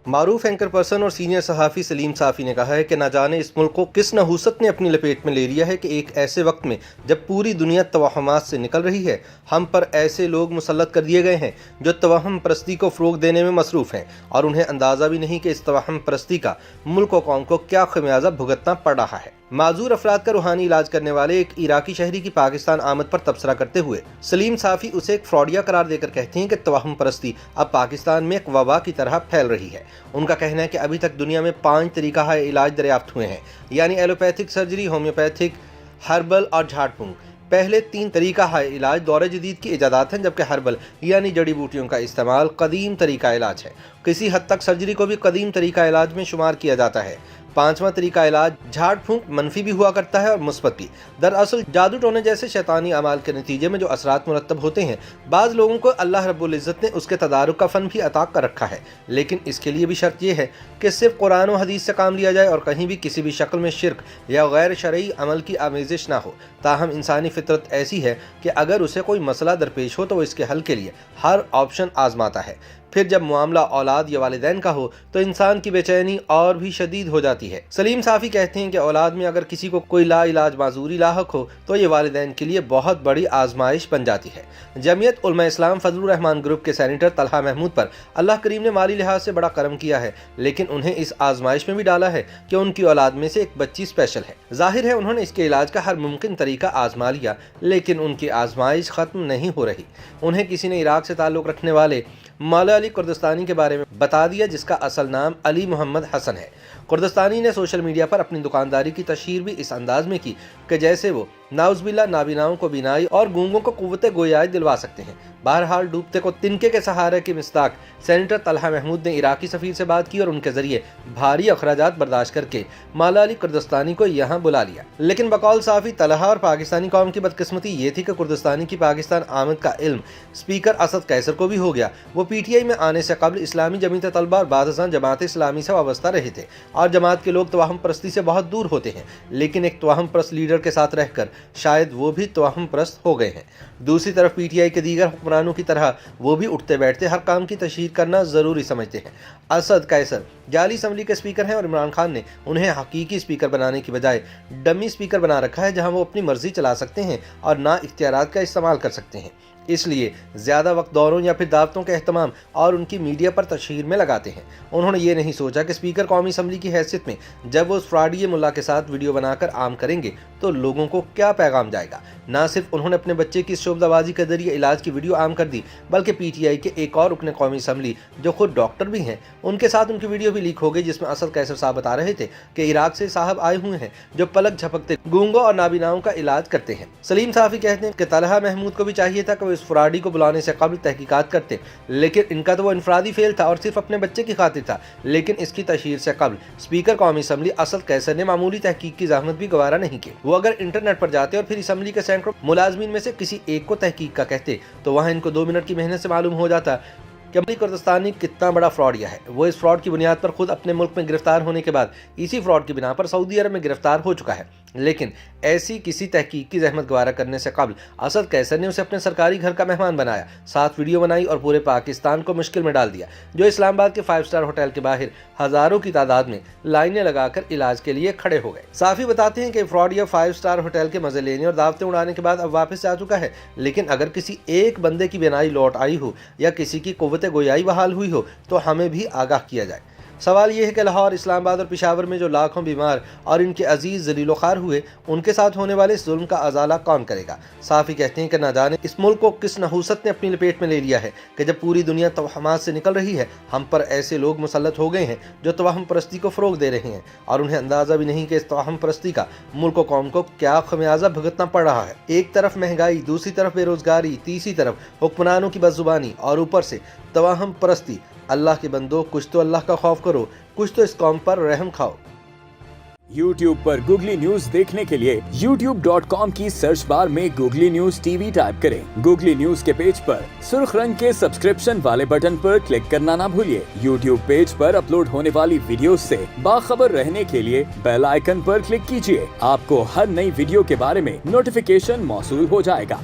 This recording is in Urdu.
معروف اینکر پرسن اور سینئر صحافی سلیم صافی نے کہا ہے کہ نہ جانے اس ملک کو کس نحوست نے اپنی لپیٹ میں لے لیا ہے کہ ایک ایسے وقت میں جب پوری دنیا توہمات سے نکل رہی ہے، ہم پر ایسے لوگ مسلط کر دیے گئے ہیں جو توہم پرستی کو فروغ دینے میں مصروف ہیں، اور انہیں اندازہ بھی نہیں کہ اس توہم پرستی کا ملک و قوم کو کیا خمیازہ بھگتنا پڑ رہا ہے۔ معذور افراد کا روحانی علاج کرنے والے ایک عراقی شہری کی پاکستان آمد پر تبصرہ کرتے ہوئے سلیم صافی اسے ایک فراڈیا قرار دے کر کہتے ہیں کہ توہم پرستی اب پاکستان میں ایک وبا کی طرح پھیل رہی ہے۔ ان کا کہنا ہے کہ ابھی تک دنیا میں 5 طریقہ علاج دریافت ہوئے ہیں، یعنی ایلوپیتھک سرجری، ہومیوپیتھک، ہربل اور جھاڑ پھونک۔ پہلے 3 طریقہ علاج دور جدید کی ایجادات ہیں، جبکہ ہربل یعنی جڑی بوٹیوں کا استعمال قدیم طریقہ علاج ہے۔ کسی حد تک سرجری کو بھی قدیم طریقہ علاج میں شمار کیا جاتا ہے۔ 5واں طریقہ علاج جھاڑ پھونک منفی بھی ہوا کرتا ہے اور مثبت بھی۔ دراصل جادو ٹونے جیسے شیطانی اعمال کے نتیجے میں جو اثرات مرتب ہوتے ہیں، بعض لوگوں کو اللہ رب العزت نے اس کے تدارک کا فن بھی عطا کر رکھا ہے، لیکن اس کے لیے بھی شرط یہ ہے کہ صرف قرآن و حدیث سے کام لیا جائے اور کہیں بھی کسی بھی شکل میں شرک یا غیر شرعی عمل کی آمیزش نہ ہو۔ تاہم انسانی فطرت ایسی ہے کہ اگر اسے کوئی مسئلہ درپیش ہو تو وہ اس کے حل کے لیے ہر آپشن آزماتا ہے۔ پھر جب معاملہ اولاد یا والدین کا ہو تو انسان کی بے چینی اور بھی شدید ہو جاتی ہے۔ سلیم صافی کہتے ہیں کہ اولاد میں اگر کسی کو کوئی لا علاج معذوری لاحق ہو تو یہ والدین کے لیے بہت بڑی آزمائش بن جاتی ہے۔ جمعیت علماء اسلام فضل الرحمان گروپ کے سینیٹر طلحہ محمود پر اللہ کریم نے مالی لحاظ سے بڑا کرم کیا ہے، لیکن انہیں اس آزمائش میں بھی ڈالا ہے کہ ان کی اولاد میں سے ایک بچی اسپیشل ہے۔ ظاہر ہے انہوں نے اس کے علاج کا ہر ممکن طریقہ آزما لیا، لیکن ان کی آزمائش ختم نہیں ہو رہی۔ انہیں کسی نے عراق سے تعلق رکھنے والے مولا علی کردستانی کے بارے میں بتا دیا، جس کا اصل نام علی محمد حسن ہے۔ کردستانی نے سوشل میڈیا پر اپنی دکانداری کی تشہیر بھی اس انداز میں کی کہ جیسے وہ نعوذ باللہ نابیناؤں کو بینائی اور گونگوں کو قوت گویائی دلوا سکتے ہیں۔ بہرحال ڈوبتے کو تنکے کے سہارے کی مصداق سینیٹر طلحہ محمود نے عراقی سفیر سے بات کی اور ان کے ذریعے بھاری اخراجات برداشت کر کے مولا علی کردستانی کو یہاں بلا لیا۔ لیکن بقول صافی طلحہ اور پاکستانی قوم کی بدقسمتی یہ تھی کہ کردستانی کی پاکستان آمد کا علم اسپیکر اسد قیصر کو بھی ہو گیا۔ وہ پی ٹی آئی میں آنے سے قبل اسلامی جمعیت طلبہ اور بعد ازاں جماعت اسلامی سے وابستہ رہے تھے، اور جماعت کے لوگ توہم پرستی سے بہت دور ہوتے ہیں، لیکن ایک توہم پرست لیڈر کے ساتھ رہ کر شاید وہ بھی توہم پرست ہو گئے ہیں۔ دوسری طرف پی ٹی آئی کے دیگر حکمرانوں کی طرح وہ بھی اٹھتے بیٹھتے ہر کام کی تشہیر کرنا ضروری سمجھتے ہیں۔ اسد قیصر جعلی اسمبلی کے اسپیکر ہیں اور عمران خان نے انہیں حقیقی اسپیکر بنانے کی بجائے ڈمی اسپیکر بنا رکھا ہے، جہاں وہ اپنی مرضی چلا سکتے ہیں اور نا اختیارات کا استعمال کر سکتے ہیں۔ اس لیے زیادہ وقت دوروں یا پھر دعوتوں کے اہتمام اور ان کی میڈیا پر تشہیر میں لگاتے ہیں۔ انہوں نے یہ نہیں سوچا کہ اسپیکر قومی اسمبلی کی حیثیت میں جب وہ اس فراڈی ملا کے ساتھ ویڈیو بنا کر عام کریں گے تو لوگوں کو کیا پیغام جائے گا۔ نہ صرف انہوں نے اپنے بچے کی شعبہ بازی کے ذریعے علاج کی ویڈیو عام کر دی، بلکہ پی ٹی آئی کے ایک اور رکن قومی اسمبلی جو خود ڈاکٹر بھی ہیں، ان کے ساتھ ان کی ویڈیو بھی لیک ہو گئی، جس میں اسد قیصر صاحب بتا رہے تھے کہ عراق سے صاحب آئے ہوئے ہیں جو پلک جھپکتے گونگوں اور نابیناؤں کا علاج کرتے ہیں۔ سلیم صافی کہتے ہیں کہ طلحہ محمود کو بھی چاہیے تھا کہ وہ اس فراڈی کو بلانے سے قبل تحقیقات کرتے، لیکن ان کا تو وہ انفرادی فیل تھا اور صرف اپنے بچے کی خاطر تھا۔ لیکن اس کی تشہیر سے قبل اسپیکر قومی اسمبلی اسد قیصر نے معمولی تحقیق کی زحمت بھی گوارا نہیں کی۔ وہ اگر انٹرنیٹ پر جاتے اور پھر اسمبلی کے سینکڑوں ملازمین میں سے کسی ایک کو تحقیق کا کہتے تو وہاں ان کو 2 منٹ کی محنت سے معلوم ہو جاتا کہ علی کردستانی کتنا بڑا فراڈیا ہے۔ وہ اس فراڈ کی بنیاد پر خود اپنے ملک میں گرفتار ہونے کے بعد اسی فراڈ کی بنا پر سعودی عرب میں گرفتار ہو چکا ہے، لیکن ایسی کسی تحقیق کی زحمت گوارا کرنے سے قبل اسد قیصر نے اسے اپنے سرکاری گھر کا مہمان بنایا، ساتھ ویڈیو بنائی اور پورے پاکستان کو مشکل میں ڈال دیا، جو اسلام آباد کے 5 اسٹار ہوٹل کے باہر ہزاروں کی تعداد میں لائنیں لگا کر علاج کے لیے کھڑے ہو گئے۔ صافی بتاتے ہیں کہ فراڈیا 5 اسٹار ہوٹل کے مزے لینے اور دعوتیں اڑانے کے بعد اب واپس آ چکا ہے، لیکن اگر کسی ایک بندے کی بینائی لوٹ آئی ہو یا کسی کی قوت گویائی بحال ہوئی ہو تو ہمیں بھی آگاہ کیا جائے۔ سوال یہ ہے کہ لاہور، اسلام آباد اور پشاور میں جو لاکھوں بیمار اور ان کے عزیز ذلیل و خوار ہوئے، ان کے ساتھ ہونے والے اس ظلم کا ازالہ کون کرے گا؟ صافی کہتے ہیں کہ نہ جانے اس ملک کو کس نحوست نے اپنی لپیٹ میں لے لیا ہے کہ جب پوری دنیا توہمات سے نکل رہی ہے، ہم پر ایسے لوگ مسلط ہو گئے ہیں جو توہم پرستی کو فروغ دے رہے ہیں، اور انہیں اندازہ بھی نہیں کہ اس توہم پرستی کا ملک و قوم کو کیا خمیازہ بھگتنا پڑ رہا ہے۔ ایک طرف مہنگائی، دوسری طرف بے روزگاری، تیسری طرف حکمرانوں کی بدزبانی اور اوپر سے توہم پرستی۔ اللہ کے بندو، کچھ تو اللہ کا خوف کرو، کچھ تو اس قوم پر رحم کھاؤ۔ YouTube پر گوگلی نیوز دیکھنے کے لیے youtube.com کی سرچ بار میں googly news T V type کریں۔ گوگلی نیوز کے پیج پر سرخ رنگ کے سبسکرپشن والے بٹن پر کلک کرنا نہ بھولیے۔ YouTube پیج پر اپلوڈ ہونے والی ویڈیوز سے باخبر رہنے کے لیے بیل آئیکن پر کلک کیجیے۔ آپ کو ہر نئی ویڈیو کے بارے میں نوٹیفیکیشن موصول ہو جائے گا۔